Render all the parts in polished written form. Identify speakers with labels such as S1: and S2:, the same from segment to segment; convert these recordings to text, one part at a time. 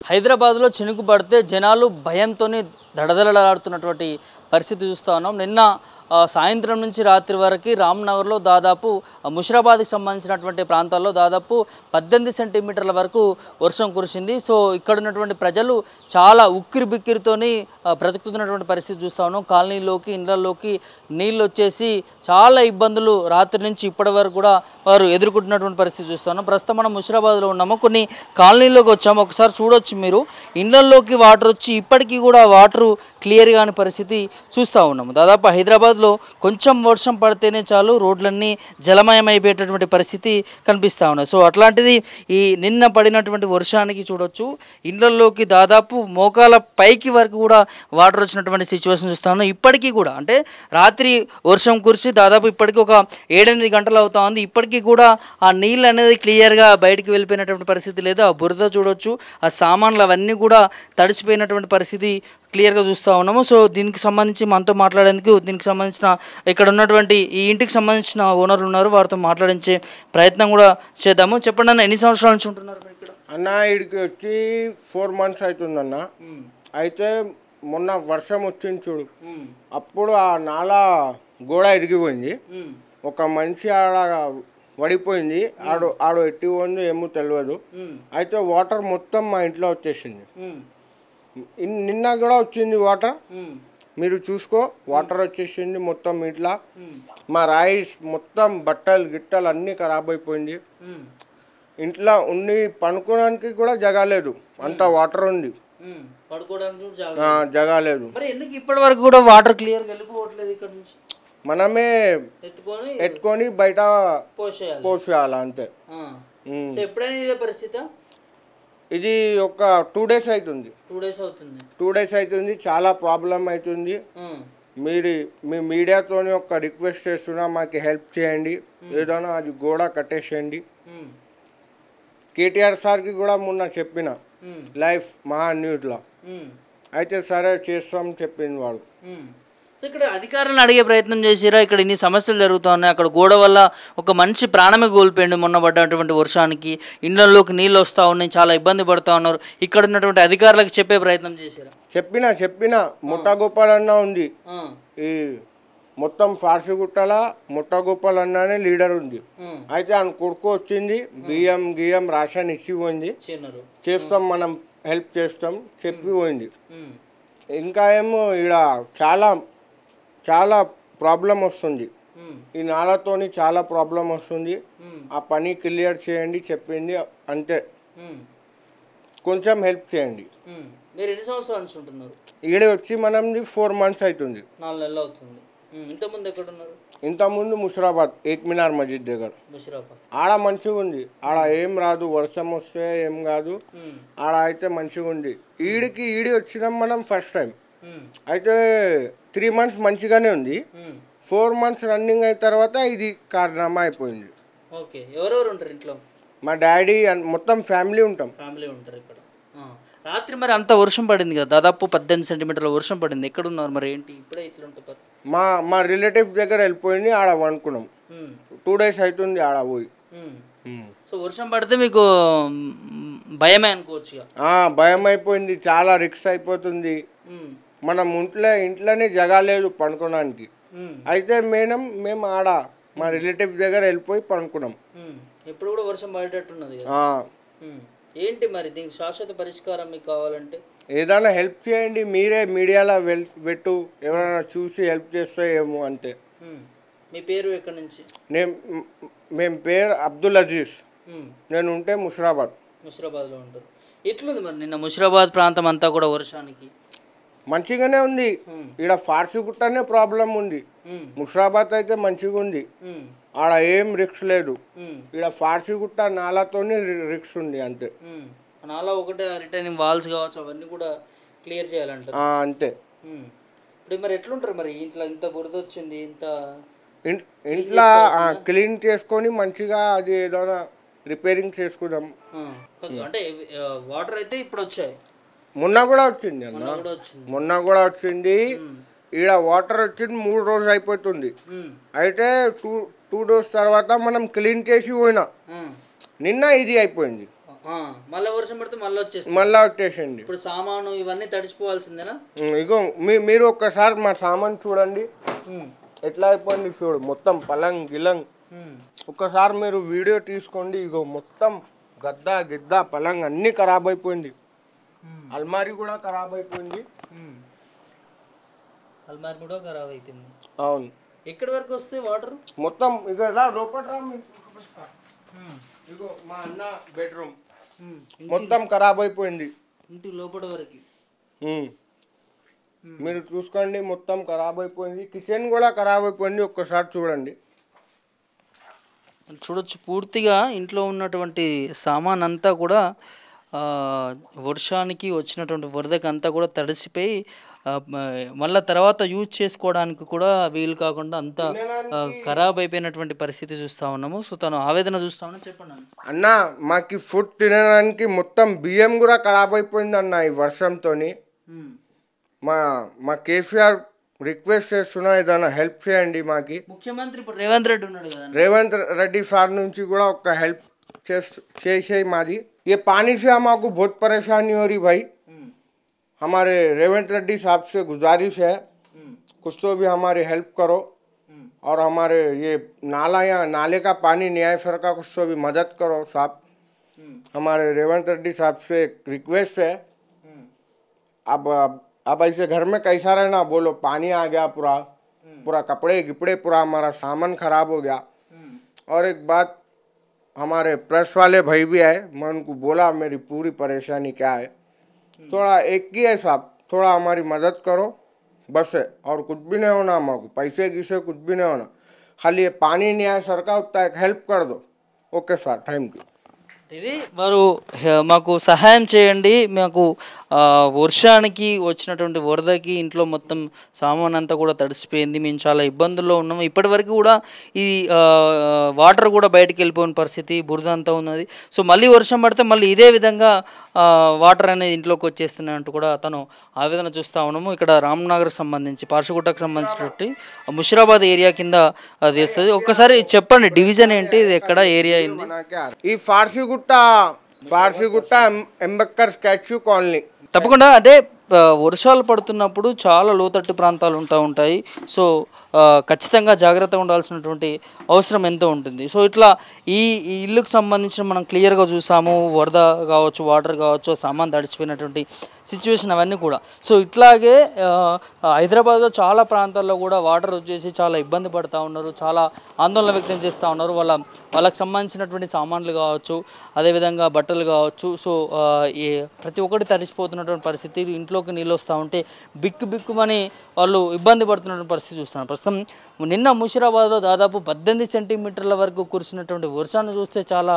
S1: హైదరాబాద్లో చినుకు పడితే జనాలు భయంతోనే దడదడలాడుతున్నటువంటి పరిస్థితి చూస్తూ ఉన్నాం. నిన్న సాయంత్రం నుంచి రాత్రి వరకు రామ్నగర్లో దాదాపు ముషిరాబాద్కి సంబంధించినటువంటి ప్రాంతాల్లో దాదాపు 18 సెంటీమీటర్ల వరకు వర్షం కురిసింది. సో ఇక్కడ ఉన్నటువంటి ప్రజలు చాలా ఉక్కిరి బిక్కిరితోని బ్రతుకుతున్నటువంటి పరిస్థితి చూస్తూ ఉన్నాం. కాలనీలోకి ఇళ్లలోకి నీళ్ళు వచ్చేసి చాలా ఇబ్బందులు రాత్రి నుంచి ఇప్పటి వరకు కూడా వారు ఎదుర్కొంటున్నటువంటి పరిస్థితి చూస్తూ ఉన్నాం. ప్రస్తుతం మనం ముషిరాబాద్లో ఉన్నాము. కొన్ని కాలనీలోకి వచ్చాము. ఒకసారి చూడొచ్చు మీరు, ఇళ్లలోకి వాటర్ వచ్చి ఇప్పటికీ కూడా వాటరు క్లియర్ కాని పరిస్థితి చూస్తూ ఉన్నాము. దాదాపు హైదరాబాద్లో కొంచెం వర్షం పడితేనే చాలు రోడ్లన్నీ జలమయమైపోయేటటువంటి పరిస్థితి కనిపిస్తూ ఉన్నాయి. సో అట్లాంటిది ఈ నిన్న పడినటువంటి వర్షానికి చూడొచ్చు ఇళ్లలోకి దాదాపు మోకాల పైకి వరకు కూడా వాటర్ వచ్చినటువంటి సిచ్యువేషన్ చూస్తూ ఉన్నాం. ఇప్పటికీ కూడా అంటే రాత్రి వర్షం కురిసి దాదాపు ఇప్పటికీ ఒక 7-8 గంటలు అవుతా ఉంది. ఇప్పటికీ కూడా ఆ నీళ్ళు అనేది క్లియర్గా బయటికి వెళ్ళిపోయినటువంటి పరిస్థితి లేదు. ఆ బురద చూడొచ్చు, ఆ సామాన్లు అవన్నీ కూడా తడిసిపోయినటువంటి పరిస్థితి క్లియర్గా చూస్తూ ఉన్నాము. సో దీనికి సంబంధించి మనతో మాట్లాడేందుకు దీనికి సంబంధించిన ఇక్కడ ఉన్నటువంటి ఈ ఇంటికి సంబంధించిన ఓనర్లు ఉన్నారు, వారితో మాట్లాడించే ప్రయత్నం కూడా చేద్దాము. చెప్పండి అన్న, ఎన్ని సంవత్సరాల నుంచి ఉంటున్నారు ఇక్కడ?
S2: అన్న ఇక్కడికి వచ్చి 4 months అవుతుందన్న. అయితే మొన్న వర్షం వచ్చింది చూడు, అప్పుడు ఆ నాలా గోడ ఇరిగిపోయింది. ఒక మనిషి ఆడ పడిపోయింది, ఆడు ఎట్టి పోయింది ఏమో తెలియదు. అయితే వాటర్ మొత్తం మా ఇంట్లో వచ్చేసింది. నిన్న కూడా వచ్చింది వాటర్, మీరు చూసుకో వాటర్ వచ్చేసింది మొత్తం ఇంట్లో. మా రైస్ మొత్తం బట్టలు గిట్టలు అన్నీ ఖరాబ్ అయిపోయింది. ఇంట్లో ఉండి పనుకోవడానికి కూడా జగలేదు, అంత వాటర్ ఉంది, జగలేదు.
S1: ఇప్పటి వరకు కూడా వాటర్ క్లియర్ వెళ్ళిపోవట్లేదు. ఇక్కడ నుంచి
S2: మనమే ఎత్తుకొని బయట పోసేయాల అంతే. ఇది ఒక 2 days అవుతుంది. 2 days అవుతుంది. చాలా ప్రాబ్లం అవుతుంది. మీ మీడియాతో ఒక రిక్వెస్ట్ చేస్తున్నా, మాకు హెల్ప్ చేయండి, ఏదైనా అది గోడ కట్టేసేయండి. కేటీఆర్ సార్కి కూడా మొన్న చెప్పిన లైవ్ మహా న్యూస్లో, అయితే సరే చేస్తాం చెప్పింది వాడు.
S1: ఇక్కడ అధికారులను అడిగే ప్రయత్నం చేసిరా? ఇక్కడ ఇన్ని సమస్యలు జరుగుతూ ఉన్నాయి, అక్కడ గోడ వల్ల ఒక మనిషి ప్రాణమే కోల్పోయింది మొన్న పడ్డటువంటి వర్షానికి, ఇళ్లలోకి నీళ్ళు వస్తూ ఉన్నాయి, చాలా ఇబ్బంది పడుతూ ఉన్నారు. ఇక్కడ ఉన్నటువంటి అధికారులకు చెప్పే ప్రయత్నం చేసిరా?
S2: చెప్పిన ముఠాగోపాల్ అన్న ఉంది, ఈ మొత్తం ఫార్సిగుట్టల ముఠాగోపాల్ అన్ననే లీడర్ ఉంది. అయితే ఆయన కొడుకు వచ్చింది, బియ్యం రేషన్ ఇచ్చి పోయింది, చేస్తాం మనం హెల్ప్ చేస్తాం చెప్పి పోయింది. ఇంకా ఏమో ఇక్కడ చాలా ప్రాబ్లం వస్తుంది, ఈ నాలతోని చాలా ప్రాబ్లం వస్తుంది. ఆ పని క్లియర్ చేయండి చెప్పింది అంతే, కొంచెం హెల్ప్ చేయండి.
S1: మీరు ఎన్ని సంవత్సరాల నుంచి ఉంటున్నారు?
S2: ఈడ వచ్చి మనది 4 months అవుతుంది.
S1: 4 నెలలు అవుతుంది. ఇంతకుముందు ఎక్కడ ఉన్నారు?
S2: ఇంతకుముందు ముషిరాబాద్ ఏక్మినార్ మస్జిద్ దగ్గర. ఆడ మంచిగా ఉంది, ఆడ ఏం రాదు, వర్షం వస్తే ఏం కాదు, ఆడ అయితే మంచిగా ఉంది. ఈడి వచ్చినాం మనం ఫస్ట్ టైం. అయితే 3 months మంచిగానే ఉంది. 4 months రన్నింగ్ అయిన తర్వాత ఇది కారణమా అయిపోయింది.
S1: ఓకే, ఎవరెవరు ఉంటారు ఇంట్లో?
S2: మా డాడీ మొత్తం ఫ్యామిలీ ఉంటాం.
S1: ఇక్కడ రాత్రి మరి అంత వర్షం పడింది కదా, దాదాపు 18 సెంటీమీటర్ల వర్షం పడింది. ఎక్కడ ఉన్నారు మరి, ఏంటి ఇప్పుడే ఇట్లా ఉంటుంది?
S2: మా రిలేటివ్స్ దగ్గర వెళ్ళిపోయింది, ఆడ వండుకున్నాం. 2 days అవుతుంది ఆడ పోయి.
S1: సో వర్షం పడితే మీకు భయమే అనుకోవచ్చు?
S2: భయం అయిపోయింది, చాలా రిస్క్ అయిపోతుంది. మనం ఇంట్లోనే జగలేదు పనుకోవడానికి. అయితే మేము ఆడ మా రిలేటివ్స్ దగ్గర వెళ్ళిపోయి పనుకున్నాం.
S1: ఎప్పుడు కూడా వర్షం పడేటట్టున్నది. ఏంటి మరి దీనికి శాశ్వత పరిష్కారం మీకు కావాలంటే?
S2: ఏదైనా హెల్ప్ చేయండి, మీరే మీడియాలో పెట్టు, ఎవరైనా చూసి హెల్ప్ చేస్తే ఏమో అంతే.
S1: మీ పేరు ఎక్కడి నుంచి?
S2: మేము పేరు అబ్దుల్ అజీజ్, నేను ఉంటే
S1: ముషిరాబాద్లో ఉంటారు. ఎట్లుంది మరి నిన్న ముషిరాబాద్ ప్రాంతం అంతా కూడా వర్షానికి?
S2: మంచిగానే ఉంది. ఇక్కడ ఫార్సిగుట్టనే ప్రాబ్లం ఉంది, ముషిరాబాద్ అయితే మంచిగా ఉంది, ఆడ ఏం రిక్స్ లేదు. ఇక్కడ ఫార్సిగుట్ట నాలాతోని రిక్స్ ఉంది అంతే.
S1: నాలా ఒకటే రిటర్నింగ్ వాల్స్ కావచ్చు అవన్నీ కూడా క్లియర్ చేయాలంట
S2: అంతే.
S1: ఇప్పుడు మరి ఎట్లుంటారు మరి ఇంట్లో? ఇంత బురద వచ్చింది,
S2: ఇంట్లో క్లీన్ చేసుకొని మంచిగా అది ఏదైనా రిపేరింగ్ చేసుకుందాం.
S1: అంటే వాటర్ అయితే ఇప్పుడు వచ్చాయి,
S2: మొన్న కూడా వచ్చింది అన్న, మొన్న కూడా వచ్చింది. ఈడ వాటర్ వచ్చింది 3 రోజులు అయిపోతుంది. అయితే 2 days తర్వాత మనం క్లీన్ చేసి పోయినా, నిన్న ఇది అయిపోయింది.
S1: మళ్ళీ వర్షం పడితే మళ్ళీ వచ్చేస్తుంది.
S2: మళ్ళా వచ్చేసింది.
S1: ఇప్పుడు సామాను ఇవన్నీ తడిసిపోవాల్సిందేనా?
S2: ఇగో మీరు ఒక్కసారి మా సామాన్ చూడండి ఎట్లా అయిపోయింది చూడు, మొత్తం పలంగ్ గిలంగ్. ఒక్కసారి మీరు వీడియో తీసుకోండి. ఇగో మొత్తం గద్ద గిద్ద పలంగ్ అన్నీ ఖరాబ్ అయిపోయింది. అల్మారీ కూడా ఖరాబ్ అయిపోయింది.
S1: అల్మారీ కూడా ఖరాబ్ అయిపోయింది.
S2: అవును.
S1: ఎక్కడి వరకు వస్తే వాటర్
S2: మొత్తం ఇక రా లోపల ఇగో మా అన్న బెడ్రూమ్ మొత్తం ఖరాబ్ అయిపోయింది.
S1: ఇంటి లోపల వరకు
S2: మీరు చూసుకోండి, మొత్తం ఖరాబ్ అయిపోయింది. కిచెన్ కూడా ఖరాబ్ అయిపోయింది. ఒక్కసారి చూడండి.
S1: చూడొచ్చు పూర్తిగా ఇంట్లో ఉన్నటువంటి సామాన్ అంతా కూడా వర్షానికి వచ్చినటువంటి వరదకి అంతా కూడా తడిసిపోయి మళ్ళీ తర్వాత యూజ్ చేసుకోవడానికి కూడా వీలు కాకుండా అంతా ఖరాబ్ అయిపోయినటువంటి పరిస్థితి చూస్తూ ఉన్నాము. సో తను ఆవేదన చూస్తా ఉన్నా. చెప్పండి
S2: అన్న, మాకు ఫుడ్ తినడానికి మొత్తం బియ్యం కూడా ఖరాబ్ అయిపోయింది అన్న ఈ వర్షంతో. మా కేసీఆర్ రిక్వెస్ట్ చేస్తున్నా, ఏదైనా హెల్ప్ చేయండి మాకి.
S1: ముఖ్యమంత్రి ఇప్పుడు రేవంత్ రెడ్డి ఉన్నాడు కదా,
S2: రేవంత్ రెడ్డి సార్ నుంచి కూడా ఒక హెల్ప్ చేసే మాది. ये पानी से हमको बहुत परेशानी हो रही भाई. हमारे रेवंत रेड्डी साहब से गुजारिश है, कुछ तो भी हमारी हेल्प करो और हमारे ये नाले का पानी न्याय सर का कुछ तो भी मदद करो साहब. हमारे रेवंत रेड्डी साहब से एक रिक्वेस्ट है. अब ऐसे घर में कैसा रहना बोलो, पानी आ गया पूरा कपड़े गिपड़े पूरा हमारा सामान खराब हो गया. और एक बात, हमारे प्रेस वाले भाई भी आए, मैं उनको बोला मेरी पूरी परेशानी क्या है. थोड़ा एक ही है साहब, थोड़ा हमारी मदद करो बस है, और कुछ भी नहीं होना. हमको पैसे की से कुछ भी नहीं होना, खाली ये पानी नहीं आया सर का उतना एक हेल्प कर दो. Okay sir, thank you.
S1: ఇది వారు మాకు సహాయం చేయండి, మాకు వర్షానికి వచ్చినటువంటి వరదకి ఇంట్లో మొత్తం సామాన్ అంతా కూడా తడిసిపోయింది, మేము చాలా ఇబ్బందుల్లో ఉన్నాము. ఇప్పటివరకు కూడా ఈ వాటర్ కూడా బయటికి వెళ్ళిపోయిన పరిస్థితి, బురద అంతా ఉన్నది. సో మళ్ళీ వర్షం పడితే మళ్ళీ ఇదే విధంగా వాటర్ అనేది ఇంట్లోకి వచ్చేస్తున్నాయంటూ కూడా తను ఆవేదన చూస్తూ ఉన్నాము. ఇక్కడ రామ్నగర్ సంబంధించి పార్షగుట్టకు సంబంధించినట్టు ముషిరాబాద్ ఏరియా కింద అది వస్తుంది. ఒక్కసారి చెప్పండి డివిజన్ ఏంటి, ఇది ఎక్కడ ఏరియా అయింది?
S2: ఈ ఫార్సిగుట్ట అంబేద్కర్ స్టాచ్యూ కాలనీ.
S1: తప్పకుండా. అంటే వర్షాలు పడుతున్నప్పుడు చాలా లోతట్టు ప్రాంతాలు ఉంటాయి. సో ఖచ్చితంగా జాగ్రత్తగా ఉండాల్సినటువంటి అవసరం ఎంతో ఉంటుంది. సో ఇట్లా ఈ ఇల్లుకు సంబంధించిన మనం క్లియర్గా చూసాము, వరద కావచ్చు, వాటర్ కావచ్చు, సామాన్ తడిచిపోయినటువంటి సిచ్యువేషన్ అవన్నీ కూడా. సో ఇట్లాగే హైదరాబాద్లో చాలా ప్రాంతాల్లో కూడా వాటర్ వచ్చేసి చాలా ఇబ్బంది పడుతూ ఉన్నారు, చాలా ఆందోళన వ్యక్తం చేస్తూ ఉన్నారు. వాళ్ళకి సంబంధించినటువంటి సామాన్లు కావచ్చు, అదేవిధంగా బట్టలు కావచ్చు. సో ప్రతి ఒక్కటి తడిసిపోతున్నటువంటి పరిస్థితి, ఇంట్లోకి నీళ్ళు వస్తూ ఉంటే బిక్కుమని వాళ్ళు ఇబ్బంది పడుతున్నటువంటి పరిస్థితి చూస్తున్నారు. ప్రస్తుతం నిన్న ముషిరాబాద్లో దాదాపు 18 సెంటీమీటర్ల వరకు కురిసినటువంటి వర్షాన్ని చూస్తే చాలా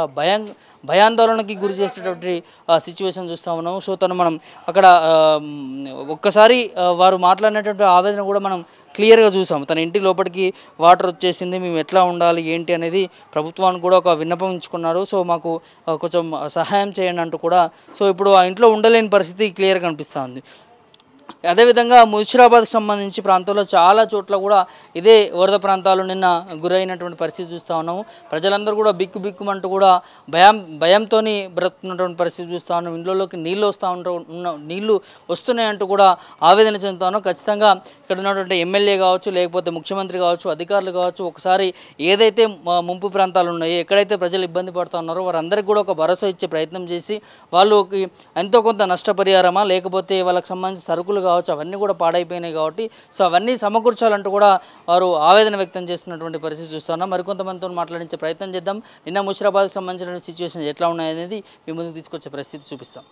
S1: భయాందోళనకి గురి చేసేటువంటి సిచ్యువేషన్ చూస్తూ ఉన్నాము. సో మనం అక్కడ ఒక్కసారి వారు మాట్లాడినటువంటి ఆవేదన కూడా మనం క్లియర్గా చూసాము. తన ఇంటి లోపలికి వాటర్ వచ్చేసింది, మేము ఎట్లా ఉండాలి ఏంటి అనేది ప్రభుత్వానికి కూడా ఒక విన్నపం ఇచ్చుకున్నారు. సో మాకు కొంచెం సహాయం చేయండి అంటూ కూడా. సో ఇప్పుడు ఆ ఇంట్లో ఉండలేని పరిస్థితి క్లియర్గా కనిపిస్తూ ఉంది. అదేవిధంగా ముషిరాబాద్కి సంబంధించి ప్రాంతాల్లో చాలా చోట్ల కూడా ఇదే వరద ప్రాంతాలు నిన్న గురైనటువంటి పరిస్థితి చూస్తూ ఉన్నాము. ప్రజలందరూ కూడా బిక్కుమంటూ కూడా భయంతో బ్రతుకున్నటువంటి పరిస్థితి చూస్తూ ఉన్నాం. ఇంట్లోకి నీళ్లు వస్తున్నాయంటూ కూడా ఆవేదన చెందుతా ఉన్నాం. ఖచ్చితంగా ఇక్కడ ఉన్నటువంటి ఎమ్మెల్యే కావచ్చు, లేకపోతే ముఖ్యమంత్రి కావచ్చు, అధికారులు కావచ్చు, ఒకసారి ఏదైతే ముంపు ప్రాంతాలు ఉన్నాయో, ఎక్కడైతే ప్రజలు ఇబ్బంది పడుతూ ఉన్నారో వారందరికీ కూడా ఒక భరోసా ఇచ్చే ప్రయత్నం చేసి వాళ్ళకి ఎంతో కొంత నష్టపరిహారమా, లేకపోతే వాళ్ళకి సంబంధించిన సరుకులు కావచ్చు, అవన్నీ కూడా పాడైపోయినాయి కాబట్టి సో అవన్నీ సమకూర్చాలంటూ కూడా వారు ఆవేదన వ్యక్తం చేస్తున్నటువంటి పరిస్థితి చూస్తున్నాం. మరికొంతమందితో మాట్లాడించే ప్రయత్నం చేద్దాం. నిన్న ముషిరాబాద్కి సంబంధించిన సిచ్యువేషన్ ఎట్లా ఉన్నాయనేది మీ ముందుకు తీసుకొచ్చే పరిస్థితి చూపిస్తాం.